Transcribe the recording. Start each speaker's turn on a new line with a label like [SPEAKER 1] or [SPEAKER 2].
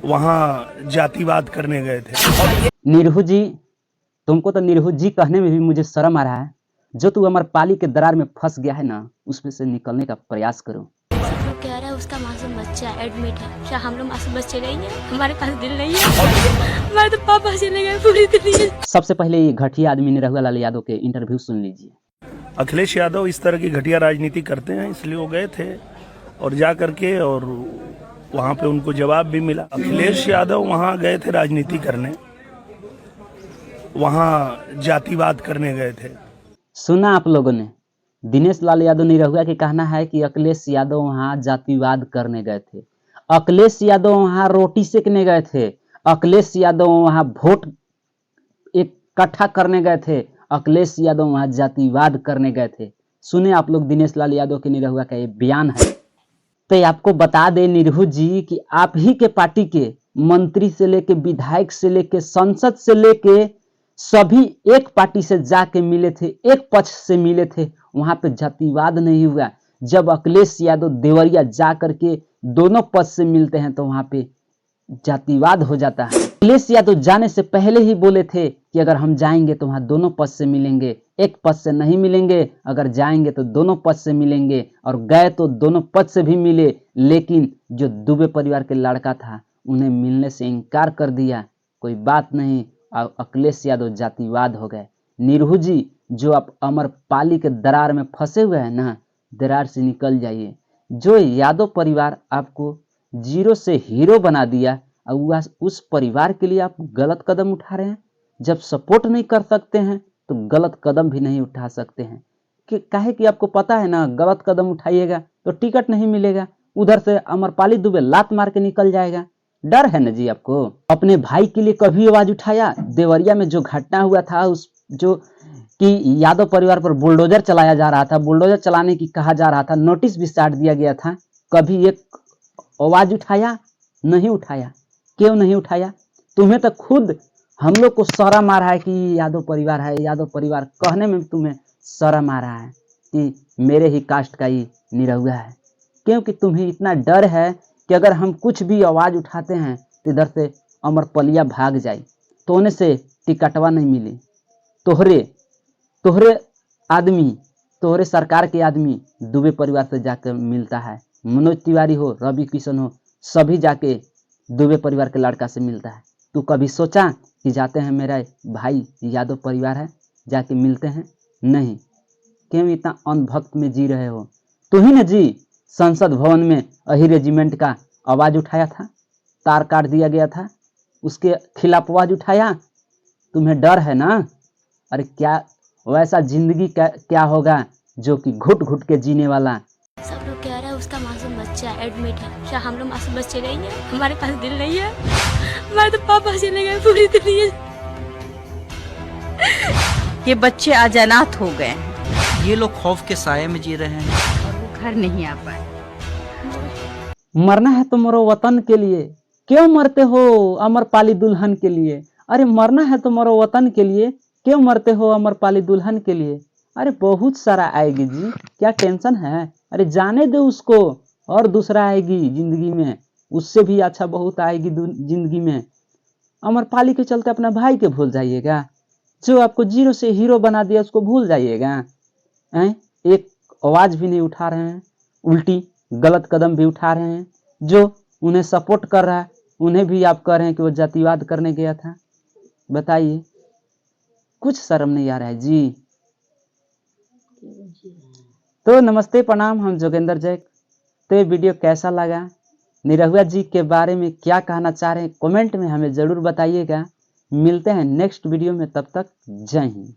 [SPEAKER 1] वहाँ जातिवाद करने गए थे।
[SPEAKER 2] निरहु जी, तुमको तो निरहु जी कहने में भी मुझे शर्म आ रहा है। जो तू अमरपाली के दरार में फंस गया है ना, उसमें से निकलने का प्रयास करो।
[SPEAKER 3] सब लोग कह रहा है उसका मासूम बच्चा एडमिट है। क्या हम लोग मासूम बच्चे नहीं है? हमारे पास दिल नहीं है। हमारे तो पापा चले गए पूरी दुनिया।
[SPEAKER 2] सबसे पहले ये घटिया आदमी निरहुआ लाल यादव के इंटरव्यू सुन लीजिए।
[SPEAKER 1] अखिलेश यादव इस तरह की घटिया राजनीति करते हैं, इसलिए वो गए थे और जा करके और वहाँ पे उनको जवाब भी मिला। अखिलेश यादव वहाँ गए थे राजनीति करने, वहाँ जातिवाद करने गए थे।
[SPEAKER 2] सुना आप लोगों ने, दिनेश लाल यादव निरहुआ के कहना है कि अखिलेश यादव वहाँ जातिवाद करने गए थे। अखिलेश यादव वहाँ रोटी सेकने गए थे। अखिलेश यादव वहाँ वोट इकट्ठा करने गए थे। अखिलेश यादव वहाँ जातिवाद करने गए थे। सुने आप लोग दिनेश लाल यादव के निरहुआ का ये बयान है। तो आपको बता दे निरहु जी कि आप ही के पार्टी के मंत्री से लेके विधायक से लेके संसद से लेके सभी एक पार्टी से जाके मिले थे, एक पक्ष से मिले थे, वहां पे जातिवाद नहीं हुआ। जब अखिलेश यादव देवरिया जा करके दोनों पक्ष से मिलते हैं तो वहां पे जातिवाद हो जाता है। अखिलेश यादव जाने से पहले ही बोले थे कि अगर हम जाएंगे तो वहां दोनों पक्ष से मिलेंगे, एक पक्ष से नहीं मिलेंगे, अगर जाएंगे तो दोनों पक्ष से मिलेंगे। और गए तो दोनों पक्ष से भी मिले, लेकिन जो दुबे परिवार के लड़का था उन्हें मिलने से इनकार कर दिया। कोई बात नहीं, अखिलेश यादव जातिवाद हो गए। निरहु जी, जो आप अमरपाली के दरार में फंसे हुए हैं ना, दरार से निकल जाइए। जो यादव परिवार आपको जीरो से हीरो बना दिया, और उस परिवार के लिए आप गलत कदम उठा रहे हैं। जब सपोर्ट नहीं कर सकते हैं तो गलत कदम भी नहीं उठा सकते हैं। कि काहे कि आपको पता है ना, गलत कदम उठाइएगा तो टिकट नहीं मिलेगा, उधर से अमरपाली दुबे लात मार के निकल जाएगा। डर है ना जी आपको। अपने भाई के लिए कभी आवाज उठाया? देवरिया में जो घटना हुआ था, उस जो कि यादव परिवार पर बुलडोजर चलाया जा रहा था, बुलडोजर चलाने की कहा जा रहा था, नोटिस भी साट दिया गया था, कभी एक आवाज उठाया? नहीं उठाया। क्यों नहीं उठाया? तुम्हें तो खुद हम लोग को शर्म आ रहा है कि यादव परिवार है, यादव परिवार कहने में तुम्हें शर्म आ रहा है कि मेरे ही कास्ट का ही निरहुआ है। क्योंकि तुम्हें इतना डर है कि अगर हम कुछ भी आवाज उठाते हैं तो इधर से अमरपलिया भाग जाए, तो उन्हें से टिकटवा नहीं मिले। तोहरे आदमी, तोहरे सरकार के आदमी दुबे परिवार से जाकर मिलता है। मनोज तिवारी हो, रवि किशन हो, सभी जाके दुबे परिवार के लड़का से मिलता है। तू कभी सोचा कि जाते हैं मेरा भाई यादव परिवार है, जाके मिलते हैं? नहीं। क्यों इतना अनभक्त में जी रहे हो? तू ही न जी संसद भवन में अही रेजिमेंट का आवाज उठाया था, तार काट दिया गया था, उसके खिलाफ आवाज उठाया। तुम्हें डर है ना? अरे क्या वैसा जिंदगी क्या होगा जो कि घुट घुट के जीने वाला।
[SPEAKER 3] सब लोग कह रहा है उसका मासूम बच्चा एडमिट है। क्या हम लोग मासूम बच्चे नहीं है? हमारे पास दिल नहीं है। हमारे तो पापा चले गए पूरी दुनिया।
[SPEAKER 4] ये बच्चे आज अनाथ हो गए हैं।
[SPEAKER 5] ये लोग खौफ के साये में जी रहे हैं
[SPEAKER 4] और वो घर नहीं आ पाए।
[SPEAKER 2] मरना है तो मरो वतन के लिए। क्यों मरते हो अमरपाली दुल्हन के लिए? अरे मरना है तो मरो वतन के लिए। क्यों मरते हो अमरपाली दुल्हन के लिए? अरे बहुत सारा आएगी जी, क्या टेंशन है? अरे जाने दो उसको, और दूसरा आएगी जिंदगी में, उससे भी अच्छा बहुत आएगी जिंदगी में। अमरपाली के चलते अपना भाई के भूल जाइएगा? जो आपको जीरो से हीरो बना दिया उसको भूल जाइएगा? एक आवाज भी नहीं उठा रहे हैं, उल्टी गलत कदम भी उठा रहे हैं। जो उन्हें सपोर्ट कर रहा है उन्हें भी आप कह रहे हैं कि वो जातिवाद करने गया था। बताइए, कुछ शर्म नहीं आ रहा है जी? तो नमस्ते प्रणाम, हम जोगेंद्र जैक। तो ये वीडियो कैसा लगा, निरहुआ जी के बारे में क्या कहना चाह रहे हैं, कमेंट में हमें ज़रूर बताइएगा। मिलते हैं नेक्स्ट वीडियो में, तब तक जय हिंद।